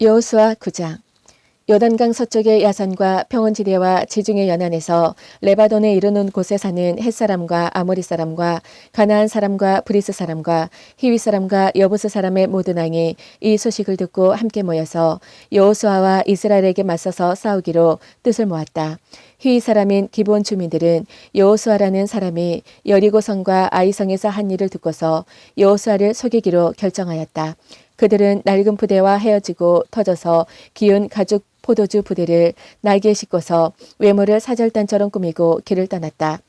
여호수아 9장. 요단강 서쪽의 야산과 평원지대와 지중해 연안에서 레바논에 이르는 곳에 사는 헷사람과 아모리 사람과 가나안 사람과 브리스 사람과 히위 사람과 여부스 사람의 모든 왕이 이 소식을 듣고 함께 모여서 여호수아와 이스라엘에게 맞서서 싸우기로 뜻을 모았다. 히위 사람인 기브온 주민들은 여호수아라는 사람이 여리고성과 아이성에서 한 일을 듣고서 여호수아를 속이기로 결정하였다. 그들은 낡은 부대와 헤어지고 터져서 기운 가죽 포도주 부대를 날개에 싣고서 외모를 사절단처럼 꾸미고 길을 떠났다.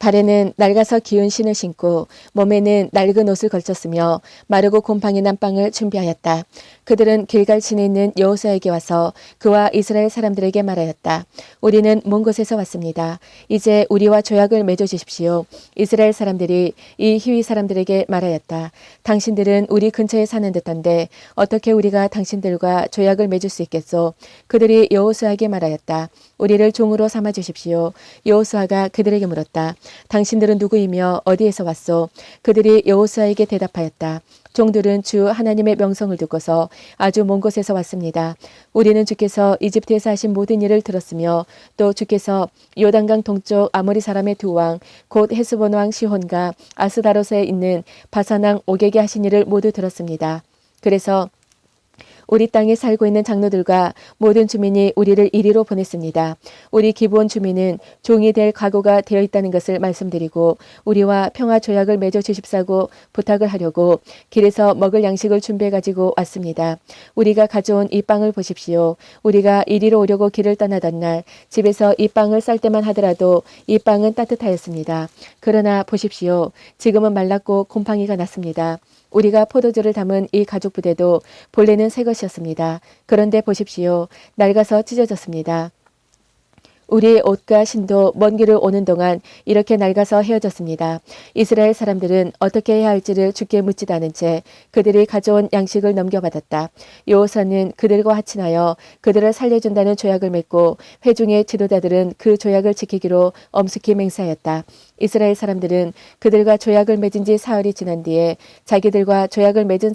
발에는 낡아서 기운 신을 신고 몸에는 낡은 옷을 걸쳤으며 마르고 곰팡이 난 빵을 준비하였다. 그들은 길갈치에 있는 여호수아에게 와서 그와 이스라엘 사람들에게 말하였다. 우리는 먼 곳에서 왔습니다. 이제 우리와 조약을 맺어 주십시오. 이스라엘 사람들이 이 히위 사람들에게 말하였다. 당신들은 우리 근처에 사는 듯한데 어떻게 우리가 당신들과 조약을 맺을 수 있겠소? 그들이 여호수아에게 말하였다. 우리를 종으로 삼아 주십시오. 여호수아가 그들에게 물었다. 당신들은 누구이며 어디에서 왔소? 그들이 여호수아에게 대답하였다. 종들은 주 하나님의 명성을 듣고서 아주 먼 곳에서 왔습니다. 우리는 주께서 이집트에서 하신 모든 일을 들었으며 또 주께서 요단강 동쪽 아모리 사람의 두 왕 곧 헤스본 왕 시혼과 아스다롯에 있는 바산 왕 옥에게 하신 일을 모두 들었습니다. 그래서 우리 땅에 살고 있는 장로들과 모든 주민이 우리를 이리로 보냈습니다. 우리 기브온 주민은 종이 될 각오가 되어 있다는 것을 말씀드리고 우리와 평화 조약을 맺어 주십사고 부탁을 하려고 길에서 먹을 양식을 준비해 가지고 왔습니다. 우리가 가져온 이 빵을 보십시오. 우리가 이리로 오려고 길을 떠나던 날 집에서 이 빵을 쌀 때만 하더라도 이 빵은 따뜻하였습니다. 그러나 보십시오. 지금은 말랐고 곰팡이가 났습니다. 우리가 포도주를 담은 이 가죽 부대도 본래는 새 것이었습니다. 그런데 보십시오. 낡아서 찢어졌습니다. 우리의 옷과 신도 먼 길을 오는 동안 이렇게 낡아서 헤어졌습니다. 이스라엘 사람들은 어떻게 해야 할지를 주께 묻지도 않은 채 그들이 가져온 양식을 넘겨받았다. 여호수아는 그들과 화친하여 그들을 살려준다는 조약을 맺고 회중의 지도자들은 그 조약을 지키기로 엄숙히 맹세하였다. 이스라엘 사람들은 그들과 조약을 맺은 지 사흘이 지난 뒤에 자기들과 조약을 맺은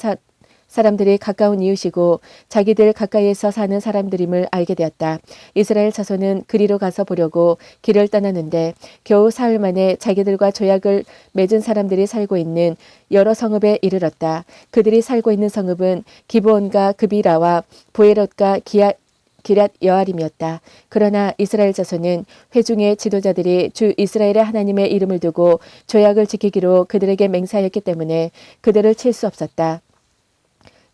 사람들이 가까운 이웃이고 자기들 가까이에서 사는 사람들임을 알게 되었다. 이스라엘 자손은 그리로 가서 보려고 길을 떠나는데 겨우 사흘 만에 자기들과 조약을 맺은 사람들이 살고 있는 여러 성읍에 이르렀다. 그들이 살고 있는 성읍은 기브온과 그비라와 보에롯과 기랏 여아림이었다. 그러나 이스라엘 자손은 회중의 지도자들이 주 이스라엘의 하나님의 이름을 두고 조약을 지키기로 그들에게 맹세하였기 때문에 그들을 칠 수 없었다.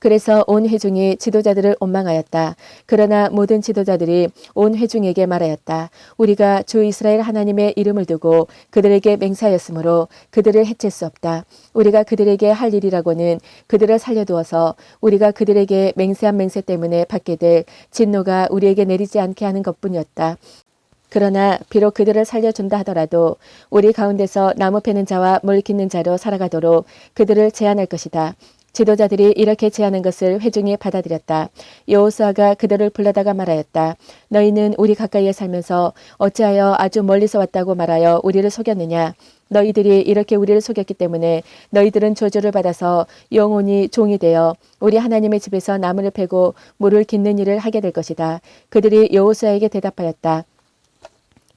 그래서 온 회중이 지도자들을 원망하였다. 그러나 모든 지도자들이 온 회중에게 말하였다. 우리가 주 이스라엘 하나님의 이름을 두고 그들에게 맹세하였으므로 그들을 해칠 수 없다. 우리가 그들에게 할 일이라고는 그들을 살려두어서 우리가 그들에게 맹세한 맹세 때문에 받게 될 진노가 우리에게 내리지 않게 하는 것뿐이었다. 그러나 비록 그들을 살려준다 하더라도 우리 가운데서 나무 패는 자와 물 깃는 자로 살아가도록 그들을 제한할 것이다. 지도자들이 이렇게 제안한 것을 회중이 받아들였다. 여호수아가 그들을 불러다가 말하였다. 너희는 우리 가까이에 살면서 어찌하여 아주 멀리서 왔다고 말하여 우리를 속였느냐. 너희들이 이렇게 우리를 속였기 때문에 너희들은 저주를 받아서 영원히 종이 되어 우리 하나님의 집에서 나무를 패고 물을 깃는 일을 하게 될 것이다. 그들이 여호수아에게 대답하였다.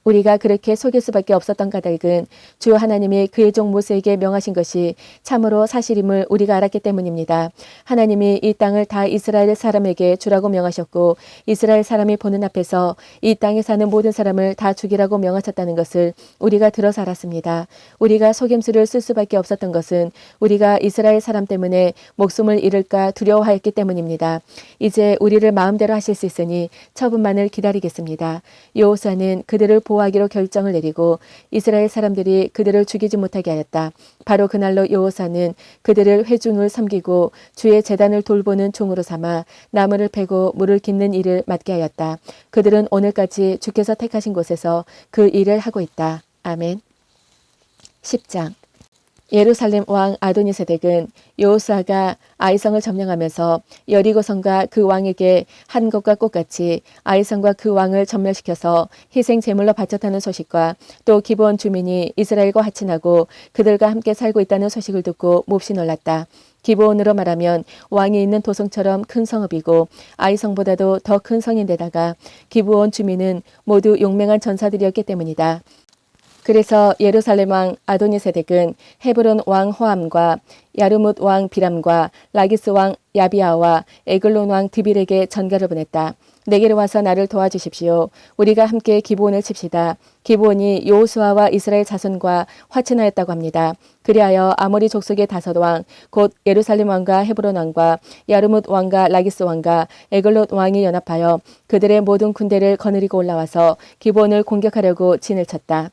우리가 그렇게 속일 수밖에 없었던 까닭은 주 하나님이 그의 종 모세에게 명하신 것이 참으로 사실임을 우리가 알았기 때문입니다. 하나님이 이 땅을 다 이스라엘 사람에게 주라고 명하셨고 이스라엘 사람이 보는 앞에서 이 땅에 사는 모든 사람을 다 죽이라고 명하셨다는 것을 우리가 들어서 알았습니다. 우리가 속임수를 쓸 수밖에 없었던 것은 우리가 이스라엘 사람 때문에 목숨을 잃을까 두려워하였기 때문입니다. 이제 우리를 마음대로 하실 수 있으니 처분만을 기다리겠습니다. 여호수아는 그들을 보호하기로 결정을 내리고 이스라엘 사람들이 그들을 죽이지 못하게 하였다. 바로 그날로 여호수아는 그들을 회중을 섬기고 주의 제단을 돌보는 종으로 삼아 나무를 패고 물을 깃는 일을 맡게 하였다. 그들은 오늘까지 주께서 택하신 곳에서 그 일을 하고 있다. 아멘. 10장. 예루살렘 왕 아도니세덱은 여호수아가 아이성을 점령하면서 여리고성과 그 왕에게 한 것과 똑같이 아이성과 그 왕을 전멸시켜서 희생 제물로 바쳤다는 소식과 또 기브온 주민이 이스라엘과 화친하고 그들과 함께 살고 있다는 소식을 듣고 몹시 놀랐다. 기브온으로 말하면 왕이 있는 도성처럼 큰 성읍이고 아이성보다도 더 큰 성인데다가 기브온 주민은 모두 용맹한 전사들이었기 때문이다. 그래서 예루살렘 왕 아도니세덱은 헤브론 왕 호함과 야르뭇 왕 비람과 라기스 왕 야비아와 에글론 왕 드빌에게 전가를 보냈다. 내게로 와서 나를 도와주십시오. 우리가 함께 기브온을 칩시다. 기브온이 여호수아와 이스라엘 자손과 화친하였다고 합니다. 그리하여 아모리 족속의 다섯 왕, 곧 예루살렘 왕과 헤브론 왕과 야르뭇 왕과 라기스 왕과 에글롯 왕이 연합하여 그들의 모든 군대를 거느리고 올라와서 기브온을 공격하려고 진을 쳤다.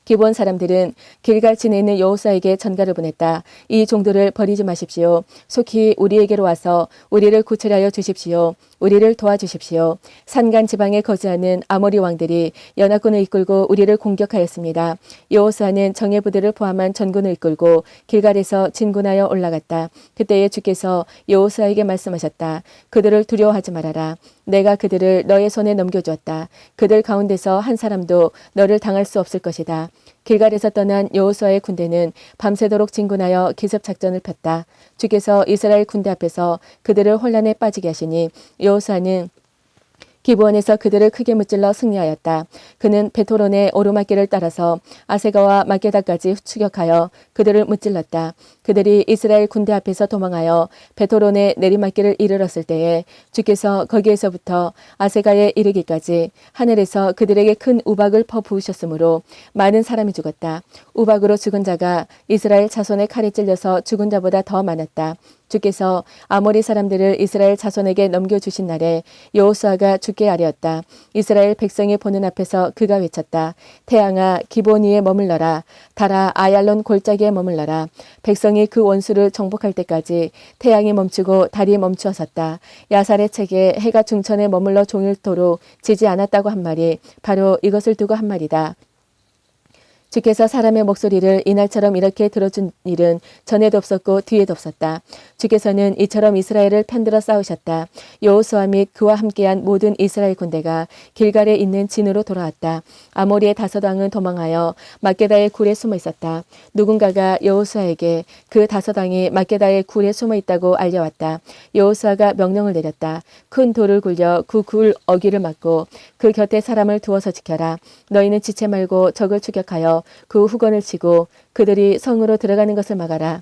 기브온 사람들은 길갈 진에 있는 여호수아에게 전가를 보냈다. 이 종들을 버리지 마십시오. 속히 우리에게로 와서 우리를 구출하여 주십시오. 우리를 도와주십시오. 산간 지방에 거주하는 아모리 왕들이 연합군을 이끌고 우리를 공격하였습니다. 여호수아는 정예 부대를 포함한 전군을 이끌고 길갈에서 진군하여 올라갔다. 그때에 주께서 여호수아에게 말씀하셨다. 그들을 두려워하지 말아라. 내가 그들을 너의 손에 넘겨주었다. 그들 가운데서 한 사람도 너를 당할 수 없을 것이다. 길갈에서 떠난 여호수아의 군대는 밤새도록 진군하여 기습 작전을 폈다. 주께서 이스라엘 군대 앞에서 그들을 혼란에 빠지게 하시니 여호수아는 기브온에서 그들을 크게 무찔러 승리하였다. 그는 베토론의 오르막길을 따라서 아세가와 마게다까지 추격하여 그들을 무찔렀다. 그들이 이스라엘 군대 앞에서 도망하여 베토론의 내리막길을 이르렀을 때에 주께서 거기에서부터 아세가에 이르기까지 하늘에서 그들에게 큰 우박을 퍼부으셨으므로 많은 사람이 죽었다. 우박으로 죽은 자가 이스라엘 자손의 칼에 찔려서 죽은 자보다 더 많았다. 주께서 아모리 사람들을 이스라엘 자손에게 넘겨주신 날에 여호수아가 죽게 하려었다. 이스라엘 백성이 보는 앞에서 그가 외쳤다. 태양아 기브온 위에 머물러라. 달아 아얄론 골짜기에 머물러라. 백성이 그 원수를 정복할 때까지 태양이 멈추고 달이 멈추어 섰다. 야살의 책에 해가 중천에 머물러 종일토록 지지 않았다고 한 말이 바로 이것을 두고 한 말이다. 주께서 사람의 목소리를 이날처럼 이렇게 들어준 일은 전에도 없었고 뒤에도 없었다. 주께서는 이처럼 이스라엘을 편들어 싸우셨다. 여호수아 및 그와 함께한 모든 이스라엘 군대가 길갈에 있는 진으로 돌아왔다. 아모리의 다섯 왕은 도망하여 막게다의 굴에 숨어 있었다. 누군가가 여호수아에게 그 다섯 왕이 막게다의 굴에 숨어 있다고 알려왔다. 여호수아가 명령을 내렸다. 큰 돌을 굴려 그 굴 어귀를 막고 그 곁에 사람을 두어서 지켜라. 너희는 지체 말고 적을 추격하여 그 후건을 치고 그들이 성으로 들어가는 것을 막아라.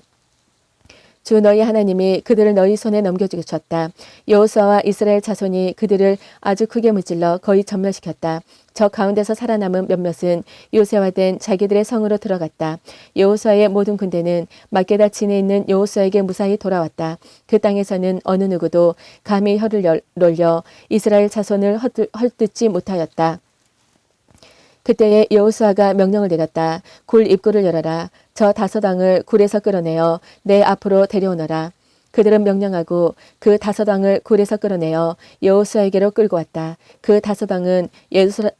주 너희 하나님이 그들을 너희 손에 넘겨주셨다. 여호수아와 이스라엘 자손이 그들을 아주 크게 무찔러 거의 전멸시켰다. 저 가운데서 살아남은 몇몇은 요새화된 자기들의 성으로 들어갔다. 여호수아의 모든 군대는 막게다 진에 있는 여호수아에게 무사히 돌아왔다. 그 땅에서는 어느 누구도 감히 혀를 놀려 이스라엘 자손을 헐뜯지 못하였다. 그때에 여호수아가 명령을 내렸다. 굴 입구를 열어라. 저 다섯 왕을 굴에서 끌어내어 내 앞으로 데려오너라. 그들은 명령하고 그 다섯 왕을 굴에서 끌어내어 여호수아에게로 끌고 왔다. 그 다섯 왕은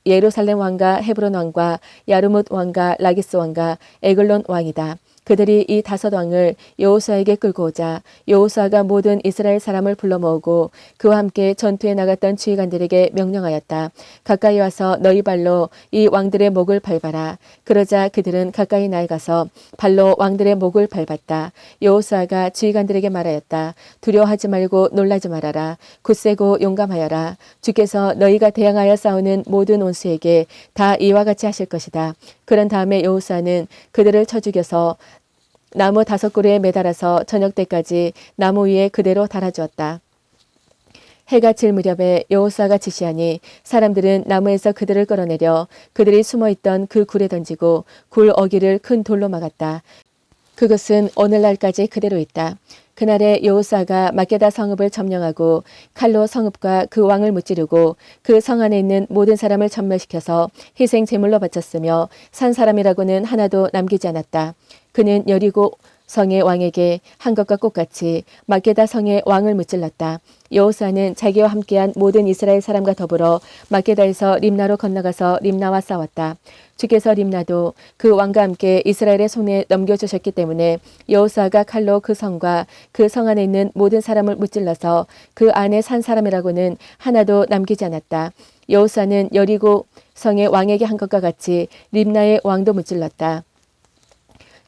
예루살렘 왕과 헤브론 왕과 야르뭇 왕과 라기스 왕과 에글론 왕이다. 그들이 이 다섯 왕을 여호수아에게 끌고 오자 여호수아가 모든 이스라엘 사람을 불러 모으고 그와 함께 전투에 나갔던 지휘관들에게 명령하였다. 가까이 와서 너희 발로 이 왕들의 목을 밟아라. 그러자 그들은 가까이 나아가서 발로 왕들의 목을 밟았다. 여호수아가 지휘관들에게 말하였다. 두려워하지 말고 놀라지 말아라. 굳세고 용감하여라. 주께서 너희가 대항하여 싸우는 모든 원수에게 다 이와 같이 하실 것이다. 그런 다음에 여호수아는 그들을 쳐 죽여서 나무 5그루에 매달아서 저녁 때까지 나무 위에 그대로 달아주었다. 해가 질 무렵에 여호수아가 지시하니 사람들은 나무에서 그들을 끌어내려 그들이 숨어있던 그 굴에 던지고 굴 어귀를 큰 돌로 막았다. 그것은 오늘날까지 그대로 있다. 그날에 여호수아가 막게다 성읍을 점령하고 칼로 성읍과 그 왕을 무찌르고 그 성 안에 있는 모든 사람을 전멸시켜서 희생 제물로 바쳤으며 산 사람이라고는 하나도 남기지 않았다. 그는 여리고 성의 왕에게 한 것과 똑같이 막게다 성의 왕을 무찔렀다. 여호수아는 자기와 함께한 모든 이스라엘 사람과 더불어 막게다에서 림나로 건너가서 림나와 싸웠다. 주께서 림나도 그 왕과 함께 이스라엘의 손에 넘겨주셨기 때문에 여호수아가 칼로 그 성과 그 성 안에 있는 모든 사람을 무찔러서 그 안에 산 사람이라고는 하나도 남기지 않았다. 여호수아는 여리고 성의 왕에게 한 것과 같이 림나의 왕도 무찔렀다.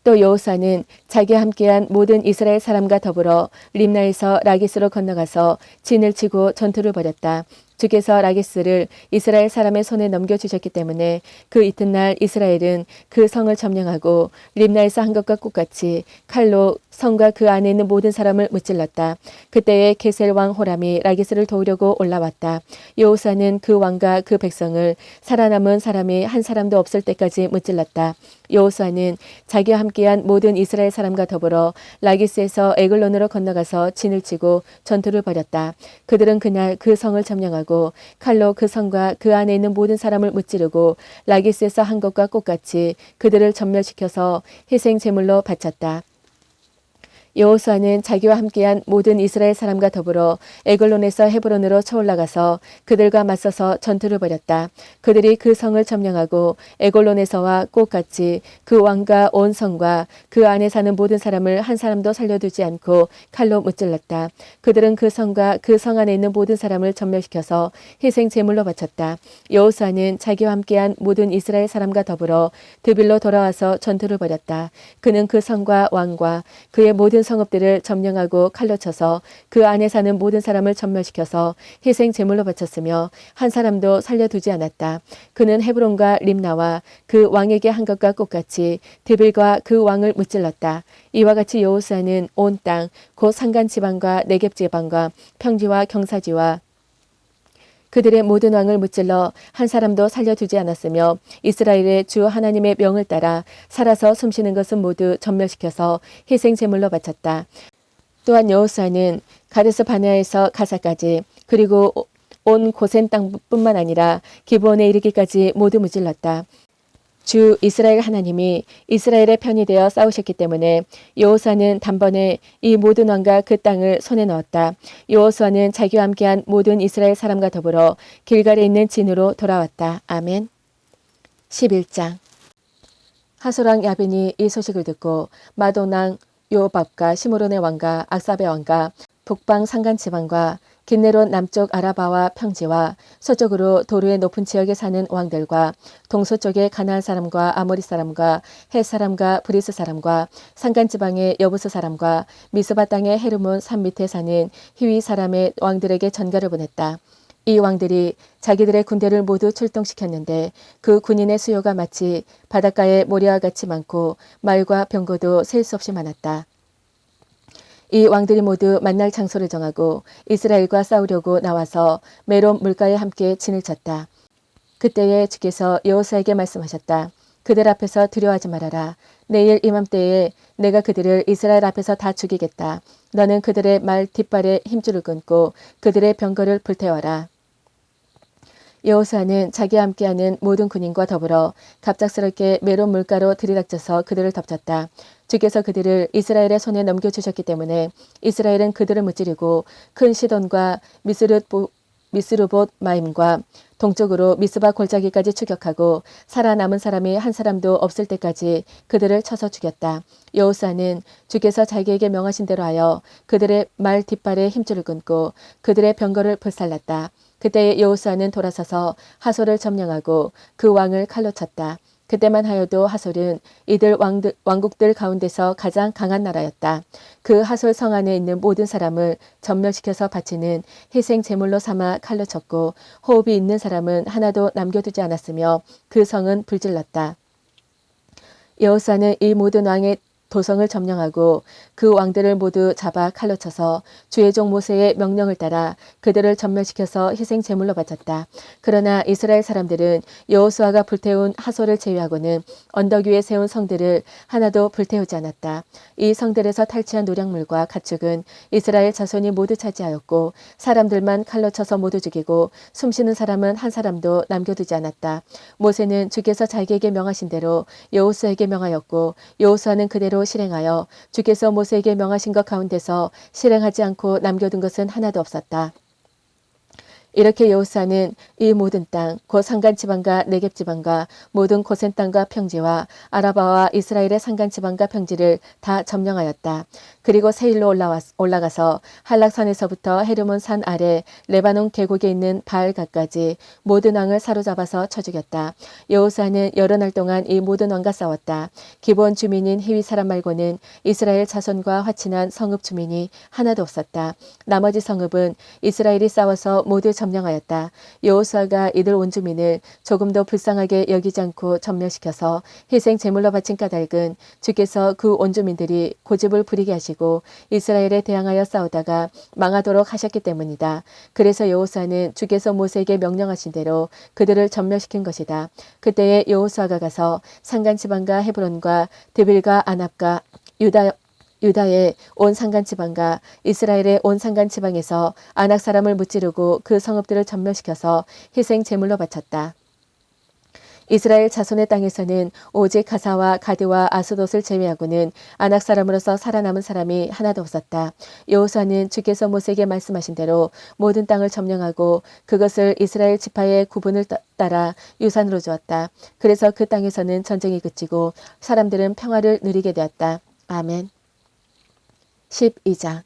또 여호수아는 자기와 함께한 모든 이스라엘 사람과 더불어 림나에서 라기스로 건너가서 진을 치고 전투를 벌였다. 주께서 라기스를 이스라엘 사람의 손에 넘겨주셨기 때문에 그 이튿날 이스라엘은 그 성을 점령하고 림나에서 한 것과 똑같이 칼로 성과 그 안에 있는 모든 사람을 무찔렀다. 그때에 게셀 왕 호람이 라기스를 도우려고 올라왔다. 여호수아는 그 왕과 그 백성을 살아남은 사람이 한 사람도 없을 때까지 무찔렀다. 여호수아는 자기와 함께한 모든 이스라엘 사람과 더불어 라기스에서 에글론으로 건너가서 진을 치고 전투를 벌였다. 그들은 그날 그 성을 점령하고 칼로 그 성과 그 안에 있는 모든 사람을 무찌르고 라기스에서 한 것과 똑같이 그들을 전멸시켜서 희생 제물로 바쳤다. 여호수아는 자기와 함께한 모든 이스라엘 사람과 더불어 에글론에서 헤브론으로 쳐올라가서 그들과 맞서서 전투를 벌였다. 그들이 그 성을 점령하고 에글론에서와 똑같이 그 왕과 온 성과 그 안에 사는 모든 사람을 한 사람도 살려두지 않고 칼로 무찔렀다. 그들은 그 성과 그 성 안에 있는 모든 사람을 전멸시켜서 희생 제물로 바쳤다. 여호수아는 자기와 함께한 모든 이스라엘 사람과 더불어 드빌로 돌아와서 전투를 벌였다. 그는 그 성과 왕과 그의 모든 성읍들을 점령하고 칼로 쳐서 그 안에 사는 모든 사람을 전멸시켜서 희생 제물로 바쳤으며 한 사람도 살려두지 않았다. 그는 헤브론과 림나와 그 왕에게 한 것과 똑같이 드빌과 그 왕을 무찔렀다. 이와 같이 여호수아는 온 땅 곧 산간 지방과 네겝 지방과 평지와 경사지와 그들의 모든 왕을 무찔러 한 사람도 살려두지 않았으며 이스라엘의 주 하나님의 명을 따라 살아서 숨쉬는 것은 모두 전멸시켜서 희생 제물로 바쳤다. 또한 여호수아는 가데스 바네아에서 가사까지 그리고 온 고센 땅뿐만 아니라 기브온에 이르기까지 모두 무찔렀다. 주 이스라엘 하나님이 이스라엘의 편이 되어 싸우셨기 때문에 여호수아는 단번에 이 모든 왕과 그 땅을 손에 넣었다. 여호수아는 자기와 함께한 모든 이스라엘 사람과 더불어 길갈에 있는 진으로 돌아왔다. 아멘. 11장. 하솔왕 야빈이 이 소식을 듣고 마돈 왕 요밥과 시므론의 왕과 악사베 왕과 북방 산간 지방과 긴네롯 남쪽 아라바와 평지와 서쪽으로 도르의 높은 지역에 사는 왕들과 동서쪽의 가나안 사람과 아모리 사람과 헷 사람과 브리스 사람과 산간 지방의 여부스 사람과 미스바 땅의 헤르몬 산 밑에 사는 히위 사람의 왕들에게 전가를 보냈다. 이 왕들이 자기들의 군대를 모두 출동시켰는데 그 군인의 수요가 마치 바닷가의 모래와 같이 많고 말과 병거도 셀 수 없이 많았다. 이 왕들이 모두 만날 장소를 정하고 이스라엘과 싸우려고 나와서 메론 물가에 함께 진을 쳤다. 그때에 주께서 여호수아에게 말씀하셨다. 그들 앞에서 두려워하지 말아라. 내일 이맘때에 내가 그들을 이스라엘 앞에서 다 죽이겠다. 너는 그들의 말 뒷발에 힘줄을 끊고 그들의 병거를 불태워라. 여호수아는 자기와 함께하는 모든 군인과 더불어 갑작스럽게 메론 물가로 들이닥쳐서 그들을 덮쳤다. 주께서 그들을 이스라엘의 손에 넘겨주셨기 때문에 이스라엘은 그들을 무찌르고 큰 시돈과 미스르봇 마임과 동쪽으로 미스바 골짜기까지 추격하고 살아남은 사람이 한 사람도 없을 때까지 그들을 쳐서 죽였다. 여호수아는 주께서 자기에게 명하신 대로 하여 그들의 말 뒷발에 힘줄을 끊고 그들의 병거를 불살랐다. 그때 여호수아는 돌아서서 하솔을 점령하고 그 왕을 칼로 쳤다. 그때만 하여도 하솔은 이들 왕국들 가운데서 가장 강한 나라였다. 그 하솔 성 안에 있는 모든 사람을 전멸시켜서 바치는 희생 제물로 삼아 칼로 쳤고 호흡이 있는 사람은 하나도 남겨두지 않았으며 그 성은 불질렀다. 여호수아는 이 모든 왕의 도성을 점령하고 그 왕들을 모두 잡아 칼로 쳐서 주의 종 모세의 명령을 따라 그들을 전멸시켜서 희생 제물로 바쳤다. 그러나 이스라엘 사람들은 여호수아가 불태운 하솔을 제외하고는 언덕 위에 세운 성들을 하나도 불태우지 않았다. 이 성들에서 탈취한 노략물과 가축은 이스라엘 자손이 모두 차지하였고 사람들만 칼로 쳐서 모두 죽이고 숨쉬는 사람은 한 사람도 남겨두지 않았다. 모세는 주께서 자기에게 명하신 대로 여호수아에게 명하였고 여호수아는 그대로 대로 실행하여 주께서 모세에게 명하신 것 가운데서 실행하지 않고 남겨둔 것은 하나도 없었다. 이렇게 여호수아는 이 모든 땅, 곧 산간지방과 네겝지방과 모든 고센 땅과 평지와 아라바와 이스라엘의 산간지방과 평지를 다 점령하였다. 그리고 세일로 올라가서 한락산에서부터 헤르몬 산 아래 레바논 계곡에 있는 바알갓까지 모든 왕을 사로잡아서 쳐 죽였다. 여호수아는 여러 날 동안 이 모든 왕과 싸웠다. 기본 주민인 히위 사람 말고는 이스라엘 자손과 화친한 성읍 주민이 하나도 없었다. 나머지 성읍은 이스라엘이 싸워서 모두 점령하였다. 여호수아가 이들 온주민을 조금도 불쌍하게 여기지 않고 점멸시켜서 희생 제물로 바친 까닭은 주께서 그 온주민들이 고집을 부리게 하시고 이스라엘에 대항하여 싸우다가 망하도록 하셨기 때문이다. 그래서 여호수아는 주께서 모세에게 명령하신 대로 그들을 점멸시킨 것이다. 그때에 여호수아가 가서 산간지방과 헤브론과 드빌과 아납과 유다의 온 산간지방과 이스라엘의 온 산간지방에서 아낙 사람을 무찌르고 그 성읍들을 점멸시켜서 희생 제물로 바쳤다. 이스라엘 자손의 땅에서는 오직 가사와 가드와 아스돗을 제외하고는 아낙 사람으로서 살아남은 사람이 하나도 없었다. 여호수아는 주께서 모세에게 말씀하신 대로 모든 땅을 점령하고 그것을 이스라엘 지파의 구분을 따라 유산으로 주었다. 그래서 그 땅에서는 전쟁이 그치고 사람들은 평화를 누리게 되었다. 아멘. 12장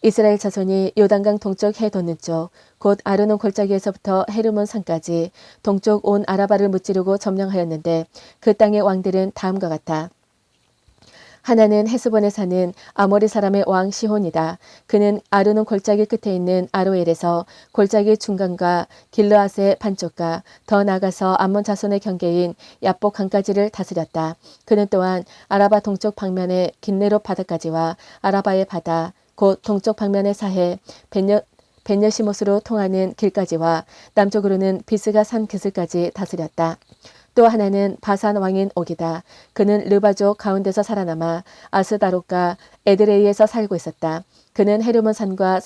이스라엘 자손이 요단강 동쪽 해 돋는 쪽, 곧 아르논 골짜기에서부터 헤르몬 산까지 동쪽 온 아라바를 무찌르고 점령하였는데 그 땅의 왕들은 다음과 같아. 하나는 헤스본에 사는 아모리 사람의 왕 시혼이다. 그는 아르논 골짜기 끝에 있는 아로엘에서 골짜기 중간과 길르앗의 반쪽과 더 나아가서 암몬 자손의 경계인 야복 강까지를 다스렸다. 그는 또한 아라바 동쪽 방면의 긴네롯 바다까지와 아라바의 바다, 곧 동쪽 방면의 사해 벤여시못으로 통하는 길까지와 남쪽으로는 비스가 산 기슭까지 다스렸다. 또 하나는 바산 왕인 옥이다. 그는 르바족 가운데서 살아남아 아스다롯과 에드레이에서 살고 있었다. 그는 헤르몬 산과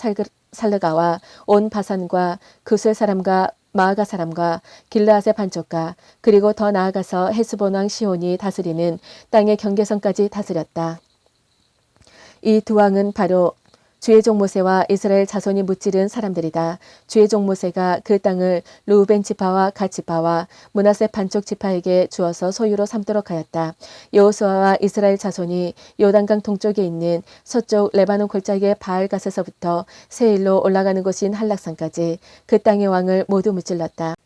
살르가와 온 바산과 그술 사람과 마아가 사람과 길르앗의 반쪽과 그리고 더 나아가서 헤스본 왕 시온이 다스리는 땅의 경계선까지 다스렸다. 이 두 왕은 바로 주의 종 모세와 이스라엘 자손이 무찌른 사람들이다. 주의 종 모세가 그 땅을 르우벤 지파와 갓 지파와 므낫세 반쪽 지파에게 주어서 소유로 삼도록 하였다. 여호수아와 이스라엘 자손이 요단강 동쪽에 있는 서쪽 레바논 골짜기의 바알갓에서부터 세일로 올라가는 곳인 한락산까지 그 땅의 왕을 모두 무찔렀다.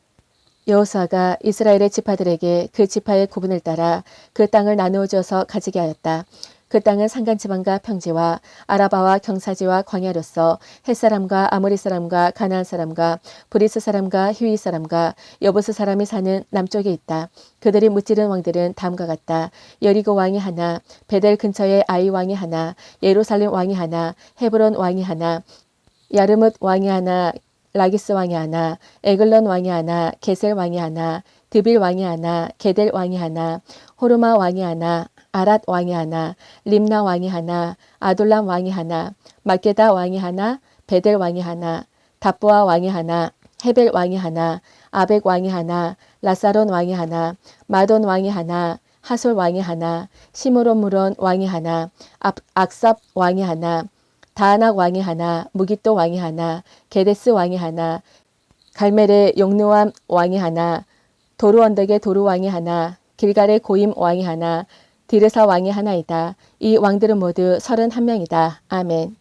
여호수아가 이스라엘의 지파들에게 그 지파의 구분을 따라 그 땅을 나누어 주어서 가지게 하였다. 그 땅은 산간지방과 평지와 아라바와 경사지와 광야로서 헷사람과 아모리 사람과 가나안 사람과 브리스 사람과 히위 사람과 여부스 사람이 사는 남쪽에 있다. 그들이 무찌른 왕들은 다음과 같다. 여리고 왕이 하나, 베델 근처에 아이 왕이 하나, 예루살렘 왕이 하나, 헤브론 왕이 하나, 야르뭇 왕이 하나, 라기스 왕이 하나, 에글론 왕이 하나, 게셀 왕이 하나, 드빌 왕이 하나, 게델 왕이 하나, 호르마 왕이 하나, 아랏 왕이 하나, 림나 왕이 하나, 아둘람 왕이 하나, 마게다 왕이 하나, 베델 왕이 하나, 답보아 왕이 하나, 헤벨 왕이 하나, 아벡 왕이 하나, 라사론 왕이 하나, 마돈 왕이 하나, 하솔 왕이 하나, 시므론무론 왕이 하나, 악삽 왕이 하나, 다아낙 왕이 하나, 무깃도 왕이 하나, 게데스 왕이 하나, 갈멜의 용르암 왕이 하나, 도루 언덕의 도루 왕이 하나, 길갈의 고임 왕이 하나, 디르사 왕이 하나이다. 이 왕들은 모두 31명이다. 아멘.